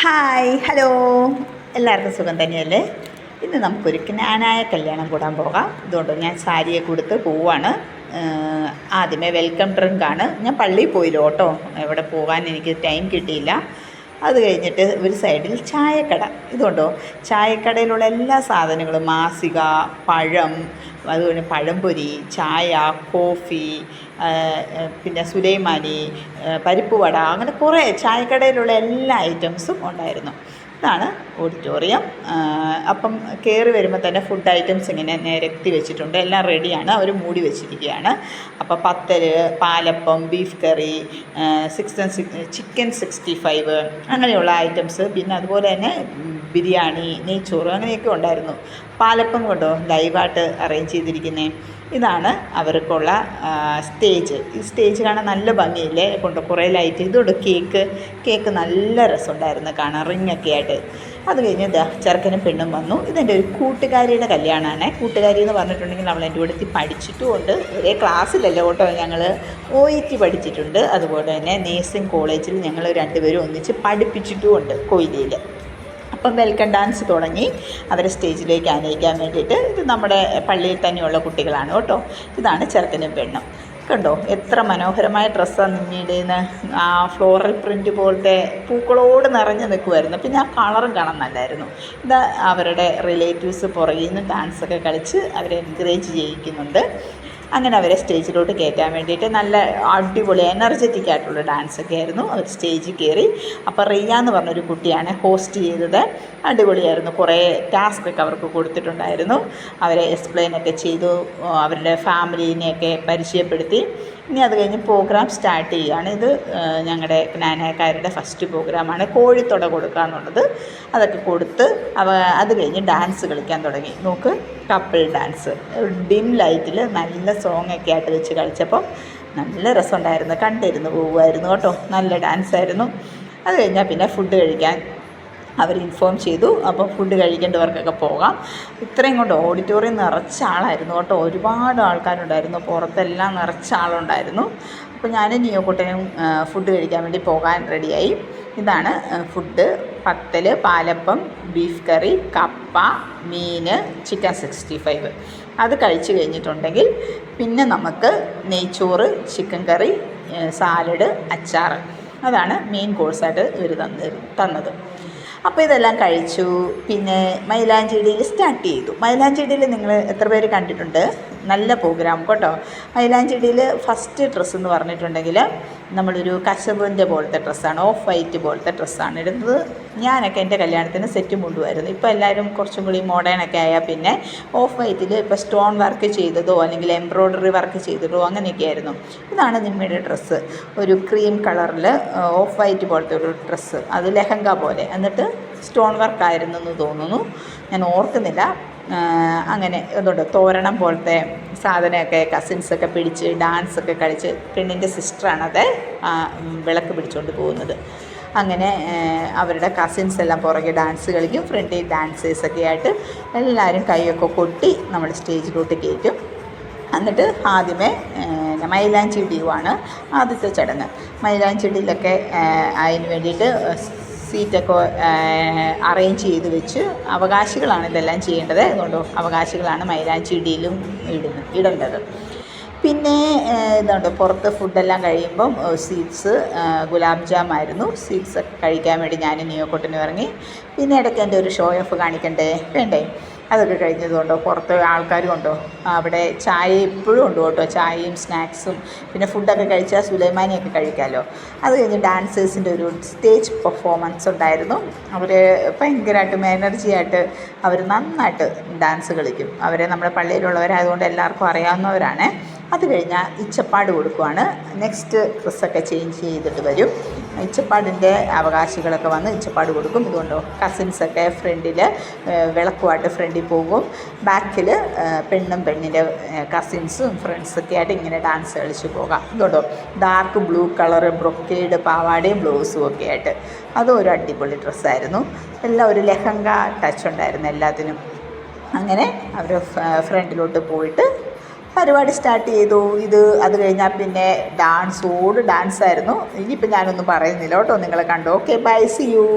Hi hello, എല്ലാവർക്കും സുഖം തന്നെയല്ലേ? ഇന്ന് നമുക്കൊരു ജ്ഞാനായ കല്യാണം കൂടാൻ പോകാം. അതുകൊണ്ട് ഞാൻ സാരിയെ കൊടുത്ത് പോവാണ്. ആദ്യമേ വെൽക്കം ഡ്രിങ്കാണ്. ഞാൻ പള്ളിയിൽ പോയില്ല കേട്ടോ, എവിടെ പോകാൻ എനിക്ക് ടൈം കിട്ടിയില്ല. അത് കഴിഞ്ഞിട്ട് ഒരു സൈഡിൽ ചായക്കട. ഇതുകൊണ്ടോ, ചായക്കടയിലുള്ള എല്ലാ സാധനങ്ങളും മാസിക, പഴം, അതുപോലെ പഴംപൊരി, ചായ, കോഫി, പിന്നെ സുലൈമാനി, പരിപ്പ് വട, അങ്ങനെ കുറേ ചായക്കടയിലുള്ള എല്ലാ ഐറ്റംസും ഉണ്ടായിരുന്നു. ഇതാണ് ഓഡിറ്റോറിയം. അപ്പം കയറി വരുമ്പോൾ തന്നെ ഫുഡ് ഐറ്റംസ് ഇങ്ങനെ നിരത്തി വെച്ചിട്ടുണ്ട്. എല്ലാം റെഡിയാണ്, അവർ മൂടി വെച്ചിരിക്കുകയാണ്. അപ്പോൾ പത്തൽ, പാലപ്പം, ബീഫ് കറി, ചിക്കൻ 65 അങ്ങനെയുള്ള ഐറ്റംസ്, പിന്നെ അതുപോലെ തന്നെ ബിരിയാണി, നെയ്ച്ചോറ് അങ്ങനെയൊക്കെ ഉണ്ടായിരുന്നു. പാലപ്പം കൊണ്ടോ ലൈവായിട്ട് അറേഞ്ച് ചെയ്തിരിക്കുന്നത്. ഇതാണ് അവർക്കുള്ള സ്റ്റേജ്. ഈ സ്റ്റേജ് കാണാൻ നല്ല ഭംഗിയില്ലേ, കൊണ്ട് കുറേ ലൈറ്റ്. ഇതുകൊണ്ട് കേക്ക് നല്ല രസമുണ്ടായിരുന്നു കാണാൻ, റിങ്ങൊക്കെ ആയിട്ട്. അത് കഴിഞ്ഞ് ചെറുക്കനും പെണ്ണും വന്നു. ഇതെൻ്റെ ഒരു കൂട്ടുകാരിയുടെ കല്യാണമാണ്. കൂട്ടുകാരി എന്ന് പറഞ്ഞിട്ടുണ്ടെങ്കിൽ അവൾ എൻ്റെ കൂടെ പഠിച്ചിട്ടുമുണ്ട്. ഒരേ ക്ലാസ്സിലല്ല കേട്ടോ, ഞങ്ങൾ OET പഠിച്ചിട്ടുണ്ട്. അതുപോലെ തന്നെ നേഴ്സിംഗ് കോളേജിൽ ഞങ്ങൾ രണ്ടുപേരും ഒന്നിച്ച് പഠിപ്പിച്ചിട്ടുമുണ്ട് കൊയിലയിൽ. അപ്പം വെൽക്കം ഡാൻസ് തുടങ്ങി അവരെ സ്റ്റേജിലേക്ക് ആനയിക്കാൻ വേണ്ടിയിട്ട്. ഇത് നമ്മുടെ പള്ളിയിൽ തന്നെയുള്ള കുട്ടികളാണ് കേട്ടോ. ഇതാണ് ചെറുക്കനും പെണ്ണും. കണ്ടോ, എത്ര മനോഹരമായ ഡ്രസ്സാണ് നിന്നീടേന്ന്. ആ ഫ്ലോറൽ പ്രിൻ്റ് പോലത്തെ പൂക്കളോട് നിറഞ്ഞു നിൽക്കുമായിരുന്നു. പിന്നെ ആ കളറും കാണാൻ നല്ലായിരുന്നു. ഇത് അവരുടെ റിലേറ്റീവ്സ് പുറകിൽ നിന്ന് ഡാൻസൊക്കെ കളിച്ച് അവരെ എൻകറേജ് ചെയ്യിക്കുന്നുണ്ട്. അങ്ങനെ അവരെ സ്റ്റേജിലോട്ട് കയറ്റാൻ വേണ്ടിയിട്ട് നല്ല അടിപൊളി എനർജറ്റിക് ആയിട്ടുള്ള ഡാൻസൊക്കെ ആയിരുന്നു. അവർ സ്റ്റേജിൽ കയറി. അപ്പോൾ റിയ എന്ന് പറഞ്ഞൊരു കുട്ടിയാണ് ഹോസ്റ്റ് ചെയ്തത്. അടിപൊളിയായിരുന്നു. കുറേ ടാസ്കൊക്കെ അവർക്ക് കൊടുത്തിട്ടുണ്ടായിരുന്നു. അവരെ എക്സ്പ്ലെയിനൊക്കെ ചെയ്തു, അവരുടെ ഫാമിലീനെയൊക്കെ പരിചയപ്പെടുത്തി. ഇനി അത് കഴിഞ്ഞ് പ്രോഗ്രാം സ്റ്റാർട്ട് ചെയ്യുകയാണ്. ഇത് ഞങ്ങളുടെ ജ്ഞാനക്കാരുടെ ഫസ്റ്റ് പ്രോഗ്രാമാണ്. കോഴിത്തൊട കൊടുക്കുക എന്നുള്ളത്. അതൊക്കെ കൊടുത്ത് അത് കഴിഞ്ഞ് ഡാൻസ് കളിക്കാൻ തുടങ്ങി. നോക്ക്, കപ്പിൾ ഡാൻസ് ഡിം ലൈറ്റിൽ നല്ല സോങ്ങൊക്കെ ആയിട്ട് വെച്ച് കളിച്ചപ്പം നല്ല രസമുണ്ടായിരുന്നു. കണ്ടിരുന്നു പോകുമായിരുന്നു കേട്ടോ. നല്ല ഡാൻസായിരുന്നു. അത് കഴിഞ്ഞാൽ പിന്നെ ഫുഡ് കഴിക്കാൻ അവർ ഇൻഫോം ചെയ്തു. അപ്പോൾ ഫുഡ് കഴിക്കേണ്ടവർക്കൊക്കെ പോകാം. ഇത്രയും കൊണ്ട് ഓഡിറ്റോറിയം നിറച്ച ആളായിരുന്നു കേട്ടോ. ഒരുപാട് ആൾക്കാരുണ്ടായിരുന്നു. പുറത്തെല്ലാം നിറച്ച ആളുണ്ടായിരുന്നു. അപ്പോൾ ഞാനും നിയോക്കുട്ടനും ഫുഡ് കഴിക്കാൻ വേണ്ടി പോകാൻ റെഡിയായി. ഇതാണ് ഫുഡ്: പത്തൽ, പാലപ്പം, ബീഫ് കറി, കപ്പ, മീൻ, ചിക്കൻ 65. അത് കഴിച്ച് കഴിഞ്ഞിട്ടുണ്ടെങ്കിൽ പിന്നെ നമുക്ക് നെയ്ച്ചോറ്, ചിക്കൻ കറി, സാലഡ്, അച്ചാർ. അതാണ് മെയിൻ കോഴ്സായിട്ട് ഇവർ തന്നത്. അപ്പോൾ ഇതെല്ലാം കഴിച്ചു. പിന്നെ മൈലാഞ്ചിടിയിൽ സ്റ്റാർട്ട് ചെയ്തു. മൈലാഞ്ചിടിയിൽ നിങ്ങൾ എത്ര പേര് കണ്ടിട്ടുണ്ട്? നല്ല പ്രോഗ്രാം കേട്ടോ. മൈലാഞ്ചിടിയിൽ ഫസ്റ്റ് ഡ്രസ്സ് എന്ന് പറഞ്ഞിട്ടുണ്ടെങ്കിൽ നമ്മളൊരു കശവിൻ്റെ പോലത്തെ ഡ്രസ്സാണ്, ഓഫ് വൈറ്റ് പോലത്തെ ഡ്രസ്സാണ് ഇടുന്നത്. ഞാനൊക്കെ എൻ്റെ കല്യാണത്തിന് സെറ്റ് മുണ്ടുമായിരുന്നു. ഇപ്പോൾ എല്ലാവരും കുറച്ചും കൂടി മോഡേണൊക്കെ ആയാൽ പിന്നെ ഓഫ് വൈറ്റിൽ ഇപ്പോൾ സ്റ്റോൺ വർക്ക് ചെയ്തതോ അല്ലെങ്കിൽ എംബ്രോയ്ഡറി വർക്ക് ചെയ്തതോ അങ്ങനെയൊക്കെ ആയിരുന്നു. ഇതാണ് നിമ്മയുടെ ഡ്രസ്സ്. ഒരു ക്രീം കളറിൽ ഓഫ് വൈറ്റ് പോലത്തെ ഒരു ഡ്രസ്സ്, അത് ലെഹങ്ക പോലെ. എന്നിട്ട് സ്റ്റോൺ വർക്കായിരുന്നു എന്ന് തോന്നുന്നു, ഞാൻ ഓർക്കുന്നില്ല. അങ്ങനെ അതുകൊണ്ട് തോരണം പോലത്തെ സാധനമൊക്കെ കസിൻസൊക്കെ പിടിച്ച് ഡാൻസൊക്കെ കളിച്ച്, പെണ്ണിൻ്റെ സിസ്റ്ററാണത് വിളക്ക് പിടിച്ചുകൊണ്ട് പോകുന്നത്. അങ്ങനെ അവരുടെ കസിൻസ് എല്ലാം പുറകെ ഡാൻസ് കളിക്കും. ഫ്രണ്ടിൽ ഡാൻസേഴ്സൊക്കെ ആയിട്ട് എല്ലാവരും കൈയൊക്കെ കൊട്ടി നമ്മൾ സ്റ്റേജിലോട്ട് കയറ്റും. എന്നിട്ട് ആദ്യമേ മൈലാഞ്ചി ഇടിയുവാണ് ആദ്യത്തെ ചടങ്ങ്. മൈലാഞ്ചിടിയിലൊക്കെ അതിന് വേണ്ടിയിട്ട് സീറ്റൊക്കെ അറേഞ്ച് ചെയ്ത് വെച്ച്, അവകാശികളാണ് ഇതെല്ലാം ചെയ്യേണ്ടത്. അതുകൊണ്ട് അവകാശികളാണ് മൈലാഞ്ചി ഇടിയിലും ഇടേണ്ടത്. പിന്നെ ഇതുണ്ട്, പുറത്ത് ഫുഡെല്ലാം കഴിയുമ്പം സ്വീറ്റ്സ്, ഗുലാബ് ജാമായിരുന്നു. സ്വീറ്റ്സൊക്കെ കഴിക്കാൻ വേണ്ടി ഞാനും നിയോക്കുട്ടനും ഇറങ്ങി. പിന്നെ ഇടയ്ക്ക് എൻ്റെ ഒരു ഷോ ഓഫ് കാണിക്കണ്ടേ, വേണ്ടേ? അതൊക്കെ കഴിഞ്ഞതുകൊണ്ടോ പുറത്ത് ആൾക്കാരും ഉണ്ടോ. അവിടെ ചായ എപ്പോഴും ഉണ്ട് കേട്ടോ, ചായയും സ്നാക്സും. പിന്നെ ഫുഡൊക്കെ കഴിച്ചാൽ സുലൈമാനിയൊക്കെ കഴിക്കാമല്ലോ. അത് കഴിഞ്ഞ് ഡാൻസേഴ്സിൻ്റെ ഒരു സ്റ്റേജ് പെർഫോമൻസ് ഉണ്ടായിരുന്നു. അവർ ഭയങ്കരമായിട്ടും എനർജിയായിട്ട് അവർ നന്നായിട്ട് ഡാൻസ് കളിക്കും. അവരെ നമ്മുടെ പള്ളിയിലുള്ളവരായതുകൊണ്ട് എല്ലാവർക്കും അറിയാവുന്നവരാണ്. അത് കഴിഞ്ഞാൽ ഇച്ചപ്പാട് കൊടുക്കുവാണ്. നെക്സ്റ്റ് ഡ്രസ്സൊക്കെ ചേഞ്ച് ചെയ്തിട്ട് വരും. ഇച്ചപ്പാടിൻ്റെ അവകാശികളൊക്കെ വന്ന് ഇച്ചപ്പാട് കൊടുക്കും. ഇതുകൊണ്ടോ കസിൻസൊക്കെ ഫ്രണ്ടിൽ വിളക്കുമായിട്ട് ഫ്രണ്ടിൽ പോകും. ബാക്കിൽ പെണ്ണും പെണ്ണിൻ്റെ കസിൻസും ഫ്രണ്ട്സൊക്കെ ആയിട്ട് ഇങ്ങനെ ഡാൻസ് കളിച്ച് പോകാം. ഇതുകൊണ്ടോ ഡാർക്ക് ബ്ലൂ കളറ് ബ്രൊക്കേഡ് പാവാടയും ബ്ലൗസും ഒക്കെ ആയിട്ട് അതും ഒരു അടിപൊളി ഡ്രസ്സായിരുന്നു. എല്ലാം ഒരു ലെഹങ്ക ടച്ച് ഉണ്ടായിരുന്നു എല്ലാത്തിനും. അങ്ങനെ അവർ ഫ്രണ്ടിലോട്ട് പോയിട്ട് പരിപാടി സ്റ്റാർട്ട് ചെയ്തു. അത് കഴിഞ്ഞാൽ പിന്നെ ഡാൻസായിരുന്നു. ഇനിയിപ്പോൾ ഞാനൊന്നും പറയുന്നില്ല കേട്ടോ, നിങ്ങൾ കണ്ടു. Okay, bye, see U.